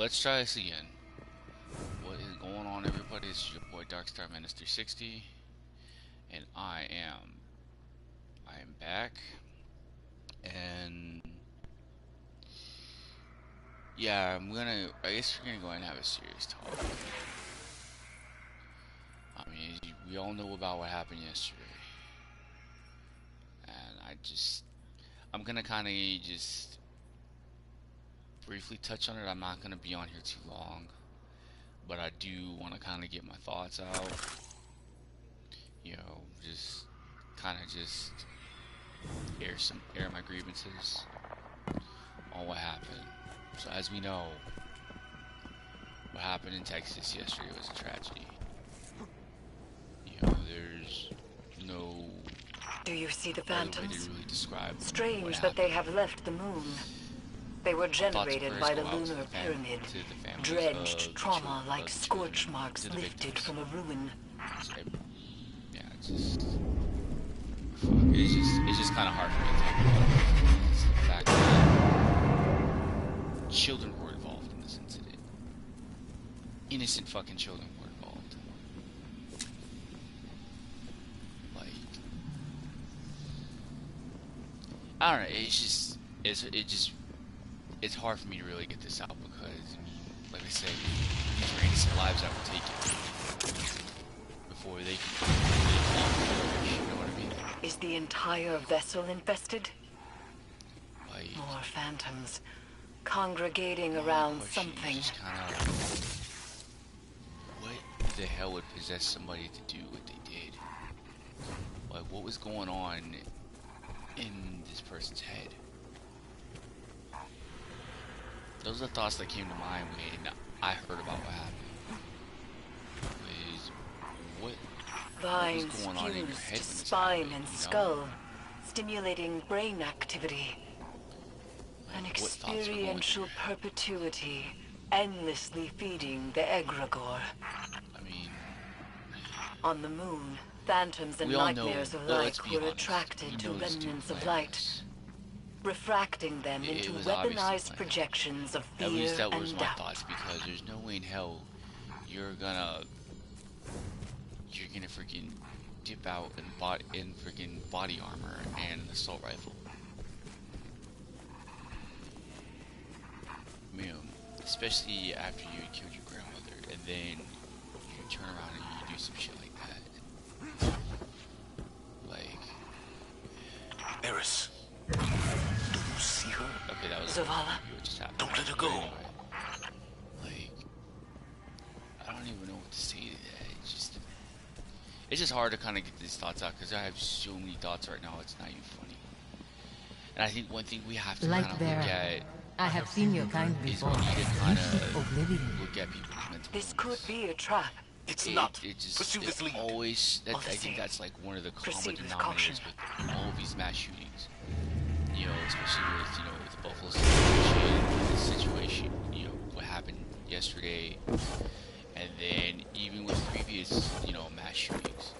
let's try this again. What is going on, everybody? It's your boy Darkstar Menace 360, and I am back, and yeah, I guess we're gonna go ahead and have a serious talk. I mean, we all know about what happened yesterday, and I'm gonna kind of just briefly touch on it. I'm not gonna be on here too long, but I do want to kind of get my thoughts out. You know, just kind of just air my grievances on what happened. So as we know, what happened in Texas yesterday was a tragedy. You know, there's no Do you see the other way phantoms? to really describe what Strange that happened. they have left the moon. They were generated by the lunar To pyramid, the families drenched of trauma like the scorch children, marks to the lifted victims. from a ruin. So, yeah, it's just kind of hard for me to talk about. It's the fact that children were involved in this incident. Innocent fucking children were involved. Like, I don't know. It's hard for me to really get this out because, like I said, these were innocent lives that were taken before they could, you know what I mean? Is the entire vessel infested? Like, More phantoms, congregating my around question something. is just kind of, what the hell would possess somebody to do what they did? Like, what was going on in this person's head? Those are the thoughts that came to mind when I heard about what happened. What was Vines going on in your fused head to when this spine happened, and you know? skull, stimulating brain activity. An Like, what thoughts were going through experiential your head? perpetuity, endlessly feeding the egregore. I mean, On the moon, phantoms and we all know, nightmares well, alike let's be were honest, attracted we to know this dude remnants of planned light, this. refracting them It into was obviously weaponized planned. projections of At least fear that was and my doubt. thoughts, because there's no way in hell you're gonna freaking dip out in freaking body armor and an assault rifle. Man, especially after you had killed your grandmother, and then you turn around and you do some shit like that. Like, Eris, do you see her? okay, that was Zavala, what just happened. Don't let her But go. anyway, like, I don't even know what to say to that. It's just hard to kind of get these thoughts out because I have so many thoughts right now. It's not even funny. And I think one thing we have to kind of look at I have seen your kind is before. we need to kind of Oblivion. look at people's mental this could illness. be a trap. It's not. Pursue Pursue this lead. always. All the I think same, that's like one of the common proceed with caution. denominators with all of these mass shootings. You know, especially with the Buffalo situation. You know, what happened yesterday, and then even with previous, mass shootings.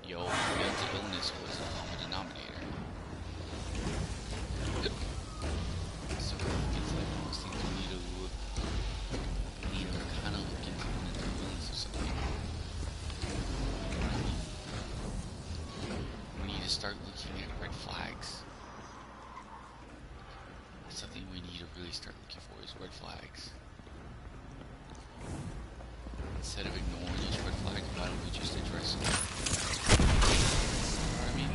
Mental illness was a common denominator. So it's like those things we need to kind of look into mental illness or something. We need to start looking at red flags. That's something we need to really start looking for is red flags. Instead of ignoring each red flag, why don't we just address it? You know what I mean?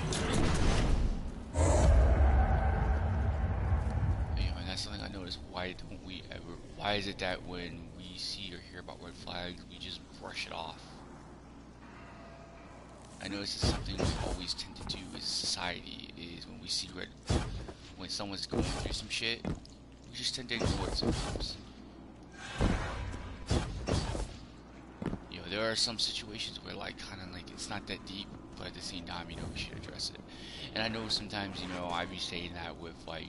Anyway, that's something I noticed. Why is it that when we see or hear about red flags, we just brush it off? I notice it's something we always tend to do as a society, is when someone's going through some shit, we just tend to ignore it sometimes. There are some situations where it's not that deep, but at the same time, we should address it. And I know sometimes, I be saying that with like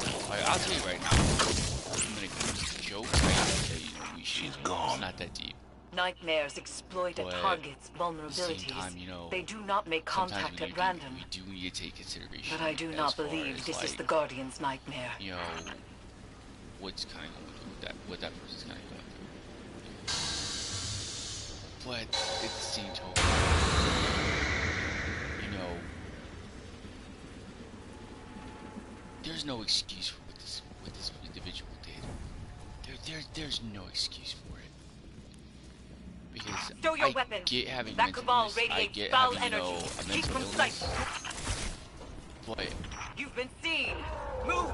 I'll tell you right now, when it comes to jokes, I gotta say, She's gone. It's not that deep. Nightmares exploit a But target's At the same vulnerabilities. time, They do not make sometimes contact we at random. do need to take consideration. But I do as not far believe as, this is the Guardian's nightmare. what's kind of going through, what that person's kind of going through. But at the same token, you know, there's no excuse for what this individual did. There's no excuse for it. Because Show your I weapon. get having That mental cabal illness, I radiates get foul having, you know, energy. a Keep mental from illness, sight. but You've been seen. Move.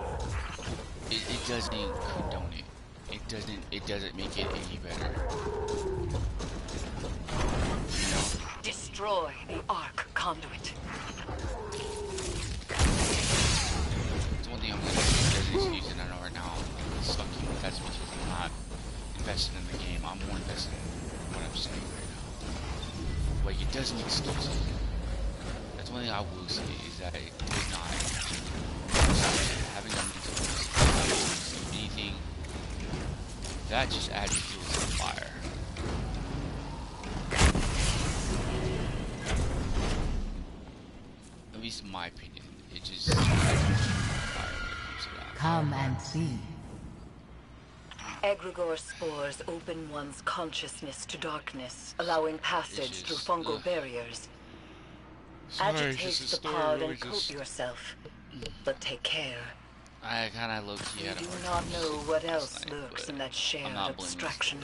it doesn't condone it. It doesn't make it any better. You know? Destroy the Ark conduit. It's one thing I'm gonna do. There's an excuse, and I know right now I'm sucking. That's because I'm not invested in the game. I'm more invested in what I'm saying right now. Like, it doesn't excuse it. That's one thing I will say is that it does not. Having a mental illness, anything that just adds fuel to the fire. At least in my opinion, it just adds fuel to the fire when it comes to that. Come and see. Egregore spores open one's consciousness to darkness, allowing passage through just, fungal barriers. Agitate the pod and coat yourself, but take care. I kind of low-key You had a do hard not time know sleeping what last else night, lurks but in that shared I'm not blaming abstraction.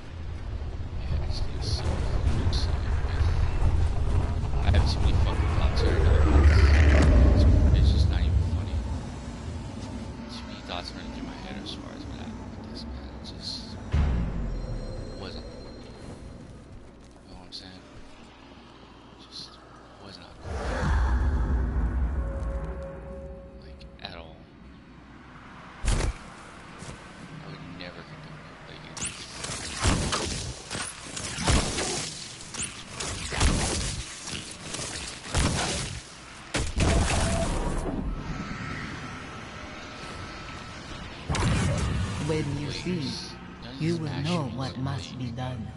Yeah, it's just so I have too many fucking thoughts right now. It's just not even funny. Too many thoughts running through my head as far as what happened with this, man. It just wasn't cool. You know what I'm saying? It just was not cool. Like, at all. I would never condone it. Like, When you see, none of you these will match know means what are must be like- done.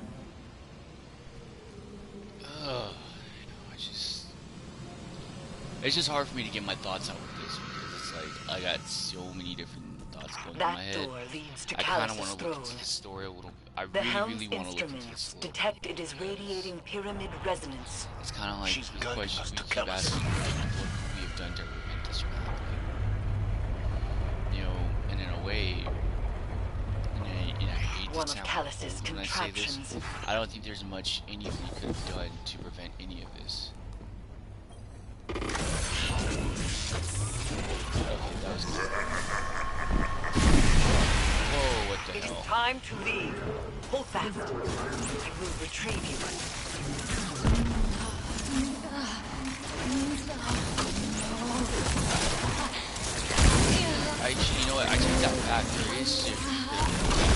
It's just hard for me to get my thoughts out with this because it's like I got so many different thoughts going through my That head. door leads to I kind of Callus's want to look throne. into the story a little. I The really, helm's really want to look into this instruments a little. detect it is radiating pyramid resonance. It's kind of like She's the guiding question us we to keep Callus. asking: what could we have done to prevent this from happening? You know, and in a way, and I hate to One of sound Callus's cold when I say this, contraptions. I don't think there's much anything we could have done to prevent any of this. Okay, that was good. Whoa, what the It is hell? time to leave. Hold fast. I will retrieve you. You know what? I take that back. There is shit.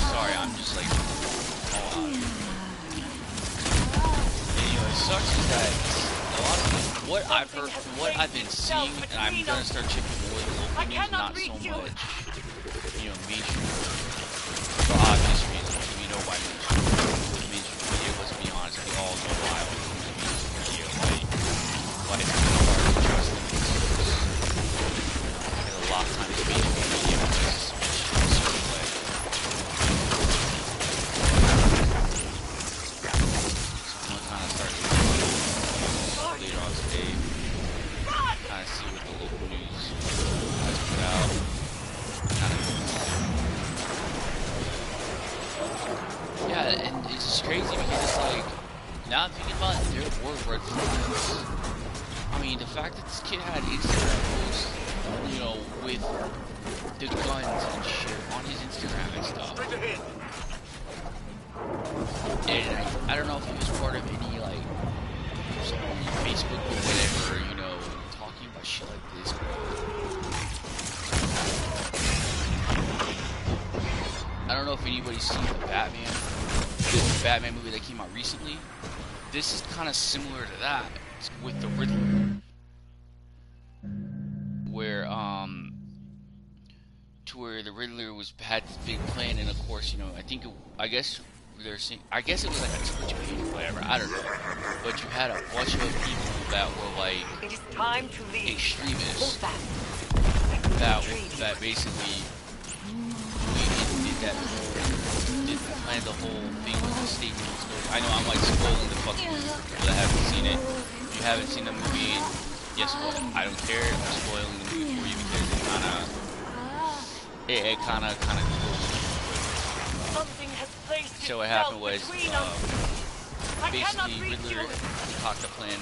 Sorry, I'm just like, oh, and, you know, it sucks is that a lot of what I've heard, from what I've been seeing, and I'm gonna start checking more of the local news, not so much, you know, mainstream. For obvious reasons, we know why mainstream media. Let's be honest, we all know why mainstream media, why it's kind of hard to trust them. Because a lot of times mainstream media has a certain way. So I'm gonna kind of start later on today, kind of see what the local news has put out. Yeah, and it's just crazy because it's like, now I'm thinking about it, there were red flags. I mean, the fact that this kid had Instagram posts, you know, with the guns and shit on his Instagram and stuff. And I don't know if he was part of any, like, some Facebook or whatever, you know, talking about shit like this. I don't know if anybody's seen the Batman movie that came out recently. this is kind of similar to that with the Riddler, where to where the Riddler had this big plan, and of course, you know, I guess they're saying, I guess it was like a Twitch page or whatever, I don't know, but you had a bunch of people that were like It is time to leave. extremists Hold fast. that basically did plan the whole thing with the statement. I know I'm like spoiling the fucking movie for people that haven't seen it. If you haven't seen the movie, guess what? I don't care. I'm spoiling the movie for you because it kind of goes. Something has placed So what itself happened was between us. I cannot basically reach Riddler you. concocted a plan.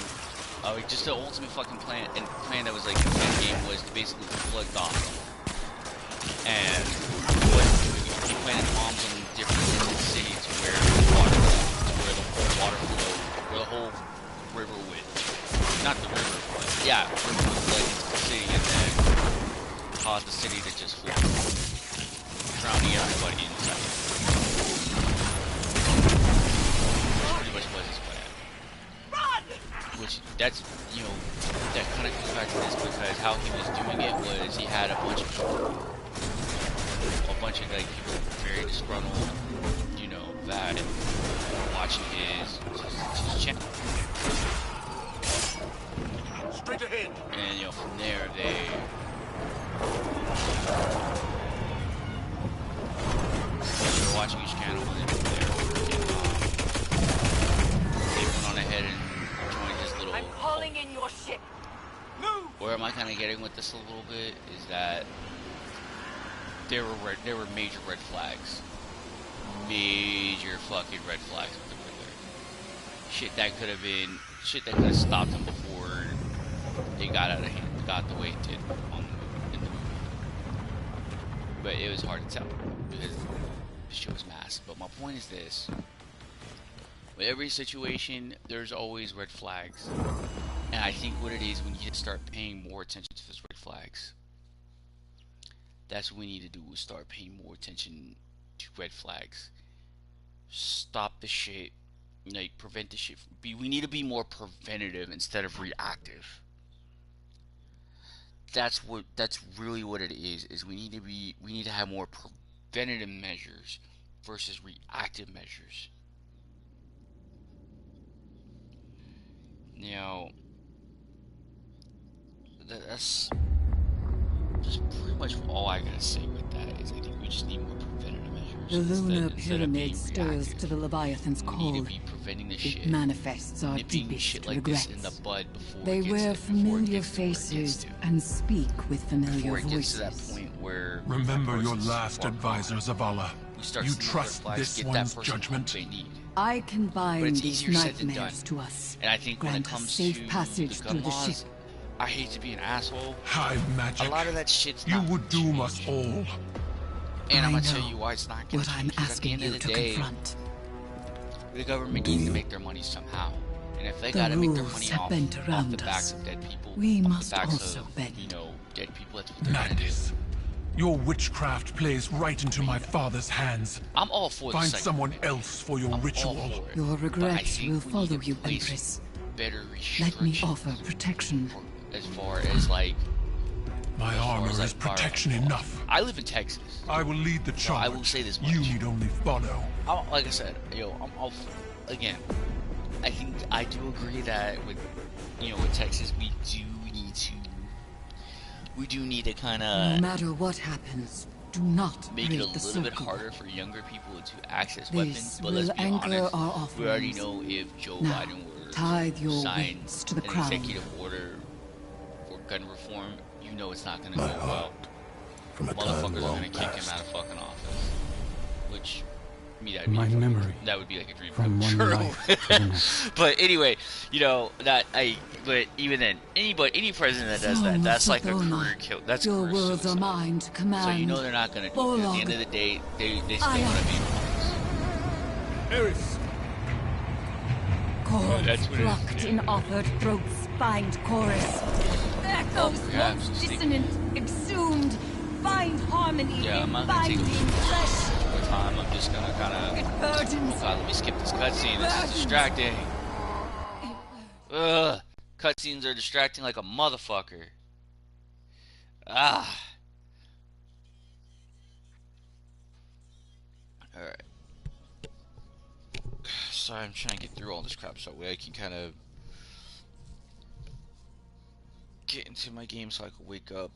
Just the ultimate fucking plan, and plan that was like the end game was to basically flood Gotham. And what he was doing, he planted bombs on different cities where the water, where the whole water flow, where the whole river went. Not the river, but yeah, the river would flood into the city and then cause the city to just flood, drowning everybody inside. Pretty much was his plan. Which, that's, you know, that kind of goes back to this because how he was doing it was he had a bunch of like people very disgruntled, you know, that watching his channel. Straight ahead. And, you know, from there they were watching his channel and then from there they went on ahead and joined his little. I'm calling in your ship. Move. Where am I kind of getting with this a little bit is that there were major red flags. Major fucking red flags with the Riddler. Shit that could have stopped him before it got out of hand, got the way it did in the movie. But it was hard to tell because the show was massive. But my point is this. With every situation, there's always red flags. And I think what it is, we need to start paying more attention to those red flags. That's what we need to do, is start paying more attention to red flags. Stop the shit. Like, prevent the shit. We need to be more preventative instead of reactive. That's really what it is we need to have more preventative measures versus reactive measures. Now, that's just pretty much all I gotta say with that is I think we just need more preventative measures. The lunar instead of being pyramid stirs reactive. to the Leviathan's We need call. to be preventing this shit. It manifests our Nipping deepest shit like regrets. this in the bud before They it gets wear to, before it familiar gets to where it gets faces to. and speak with familiar Before it gets to that voices. point where Remember that your person's last far advisor, gone. Zavala. We start You seeing those trust red flags, this get that one's person judgment? what they need. I can bind it's these easier said than nightmares done. to us. And I think when it Grant us comes safe to passage the through gun the laws, ship. I hate to be an asshole. High magic. A lot of that shit's You not would gonna doom us change. all. And I'm I gonna tell know you why it's not gonna what I'm change. 'Cause at the asking end you of the to day, confront. the government needs to make their money somehow. And if they The gotta make their rules money have off bent the around backs us. of dead people, We off must the backs also of, bend. you know, dead people, that's what they're gonna do. Madness. Your witchcraft plays right into my father's hands. I'm all for the Find second someone one. else for your I'm all ritual. for it. Your But I regrets think will we need follow to you, place Empress. better Let me restrictions offer protection. as far as like My as far armor as, is like, protection firearms. enough. I live in Texas. I will lead the charge. I will say this much. You need only follow. Like I said, I'm all again. I think I do agree that with with Texas, we do need to kind No of matter what happens, do not make break it a the little bit circle. harder for younger people to access This weapons. But let's will be anchor honest, our we already offerings. know if Joe Now, Biden were tithe your sign wings to the an crown. executive order for gun reform, it's not going to go well. From a time Motherfuckers are long going to kick him past. out of fucking office. Which, to me, that'd be My memory that would be like a dream from come one true. life to the next. But anyway, but even then, any president that does that, Song that's of like a Sodoma, career kill. That's Your career words are suicide. mine to command. So you know they're not gonna do it. At the end of the day, they still Aye, want to be Eris, Chords that's what it is, plucked yeah. in offered throats find chorus. Echoes perhaps once they- dissonant, exhumed, find harmony Yeah, I'm in not gonna take binding flesh. more time. I'm just gonna kind It of. burdens. God, let me skip this cutscene. This is distracting. Ugh. Cutscenes are distracting like a motherfucker. Ah. Alright. Sorry, I'm trying to get through all this crap so I can kind of get into my game so I can wake up.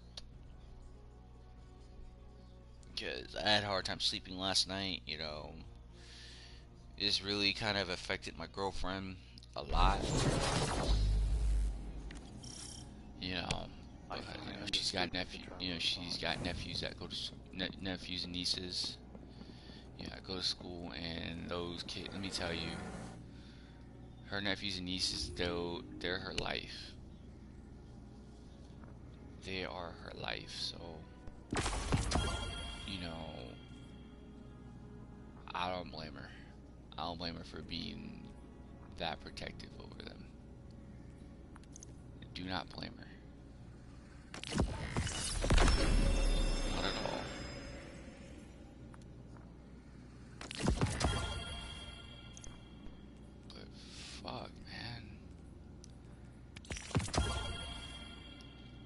Because I had a hard time sleeping last night, you know. This really kind of affected my girlfriend a lot. You know, she's got she's got nephews that go to nephews and nieces. Yeah, go to school, and those kids. Let me tell you, her nephews and nieces, they're her life. They are her life. So, you know, I don't blame her. I don't blame her for being that protective over them. Do not blame her. Not at all. But fuck, man.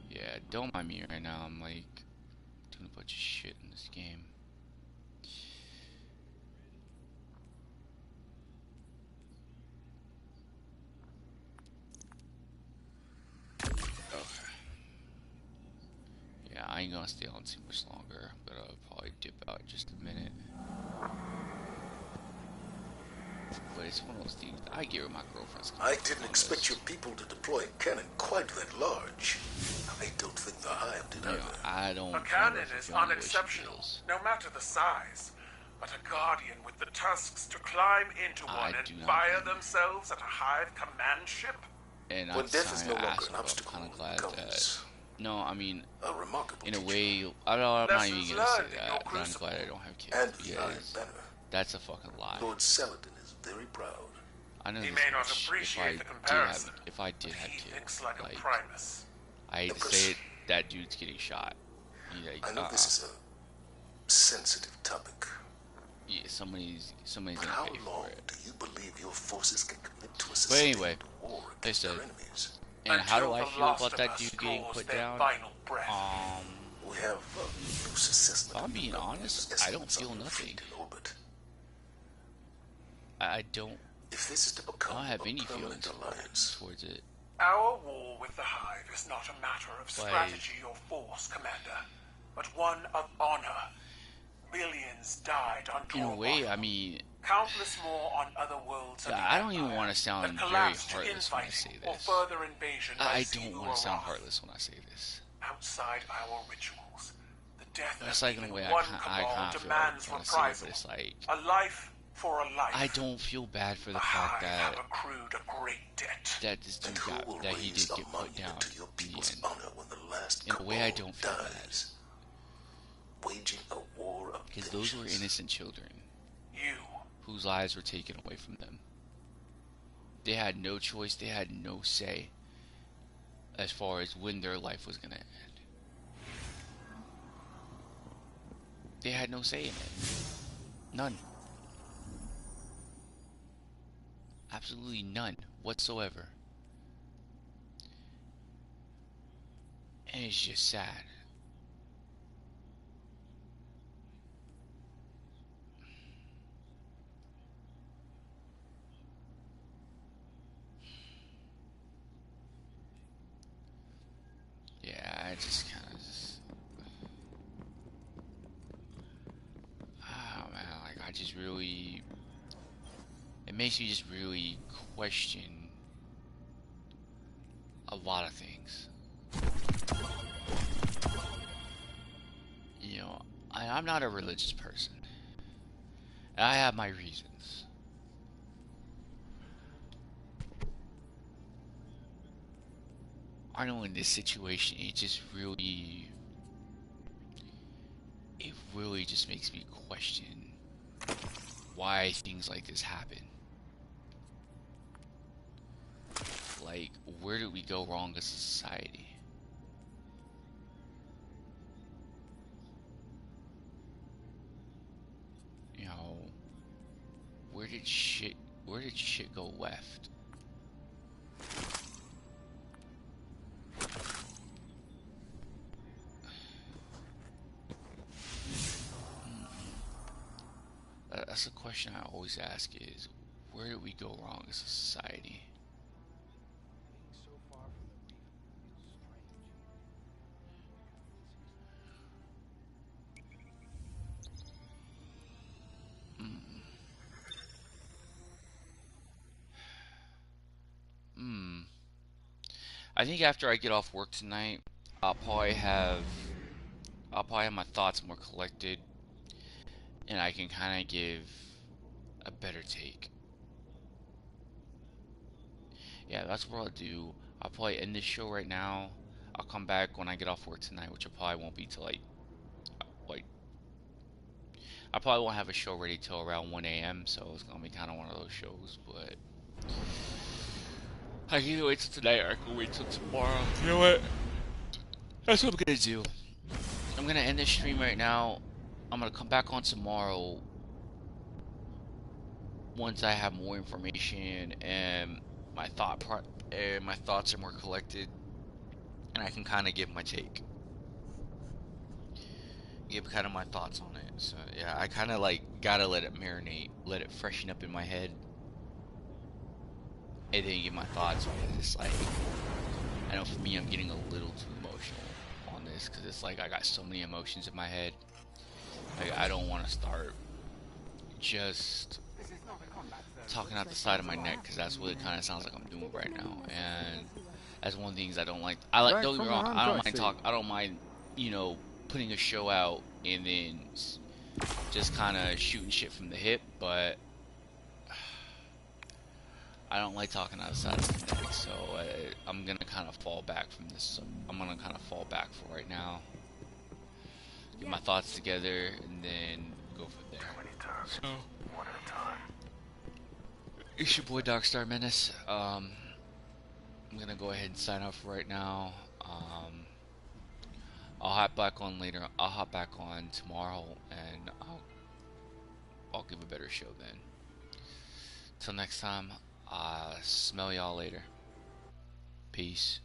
Yeah, don't mind me right now. I'm like doing a bunch of shit in this game. I ain't gonna stay on too much longer, but I'll probably dip out in just a minute. But it's one of those things. I get where my girlfriend's coming I didn't expect your people to deploy a cannon quite that large. I don't think the Hive did either. I don't. A cannon is unexceptional, no matter the size. But a Guardian with the tusks to climb into one and fire themselves at a Hive command ship? And when death is no longer an obstacle, I'm kind of glad comes that. No, I mean, a remarkable in a teacher. way, I'm not even Lessons gonna say learned in that. your But I'm crucible. glad I don't have kids. And the Iron Because Banner. that's a fucking lie. Lord Saladin is very proud. I know He this may not much. appreciate the comparison. If I did have He kids, thinks like a Primus. I hate to say it, that dude's getting shot. I know this is a sensitive topic. Yeah, somebody's But gonna how pay for long it. do you believe your forces can commit to a But sustained anyway, war like I against said, their enemies? and how do Until I the feel last about of that us dude getting draws put their down? final breath. We have a loose assessment. If I'm of the being number of honest, I don't estimates feel of the nothing. fleet in orbit. I don't. If this is to I become don't have a any permanent feelings alliance, towards it. Our war with the Hive is not a matter of strategy or force, Commander, but one of honor. Billions died on In a Tormund. way, I mean, Countless more on other worlds of the I don't even Empire want to sound that very collapsed to heartless when I infighting say or this. further invasion by I Xivu don't want to sound Arath. heartless when I say this. Outside our rituals, the death It's of like in a even way one I cabal kind of feel like demands trying to say it, reprisal. but it's like A life for a life. I don't feel bad for the The fact Hive have that accrued a great debt. this and dude who got will that he raise did a get put down monument to your in the people's end. honor when the last In a way, I cabal don't feel bad. dies? Waging a war of Because those were vengeance. innocent children You, whose lives were taken away from them. They had no choice, they had no say as far as when their life was gonna end. They had no say in it. None. Absolutely none whatsoever. And it's just sad. Yeah, I just kind of oh man, like I just really, it makes me just really question a lot of things. You know, I'm not a religious person. And I have my reasons. I know in this situation, it really just makes me question why things like this happen. Like, where did we go wrong as a society? You know, where did shit go left? guess the question I always ask is, where did we go wrong as a society? I think after I get off work tonight, I'll probably have my thoughts more collected, and I can kind of give a better take. Yeah, that's what I'll do. I'll probably end this show right now. I'll come back when I get off work tonight, which I probably won't be till like I probably won't have a show ready till around 1 a.m. So it's gonna be kind of one of those shows, but I can either wait till tonight or I can wait till tomorrow. You know what? That's what I'm gonna do. I'm gonna end this stream right now. I'm gonna come back on tomorrow once I have more information and my thoughts are more collected, and I can kind of give my take, give kind of my thoughts on it. So yeah, I kind of like gotta let it marinate, let it freshen up in my head, and then give my thoughts on it. It's like, I know for me, I'm getting a little too emotional on this because it's like I got so many emotions in my head. Like, I don't want to start just talking out the side of my neck, because that's what it kind of sounds like I'm doing right now, and that's one of the things I don't like. Don't get me wrong, I don't mind, you know, putting a show out and then just kind of shooting shit from the hip, but I don't like talking out the side of my neck, so I'm gonna kind of fall back from this. I'm gonna kind of fall back for right now, get my thoughts together, and then go from there. So, One at a time. It's your boy Darkstar Menace. I'm gonna go ahead and sign off right now. I'll hop back on later. I'll hop back on tomorrow, and I'll give a better show then. Till next time, smell y'all later. Peace.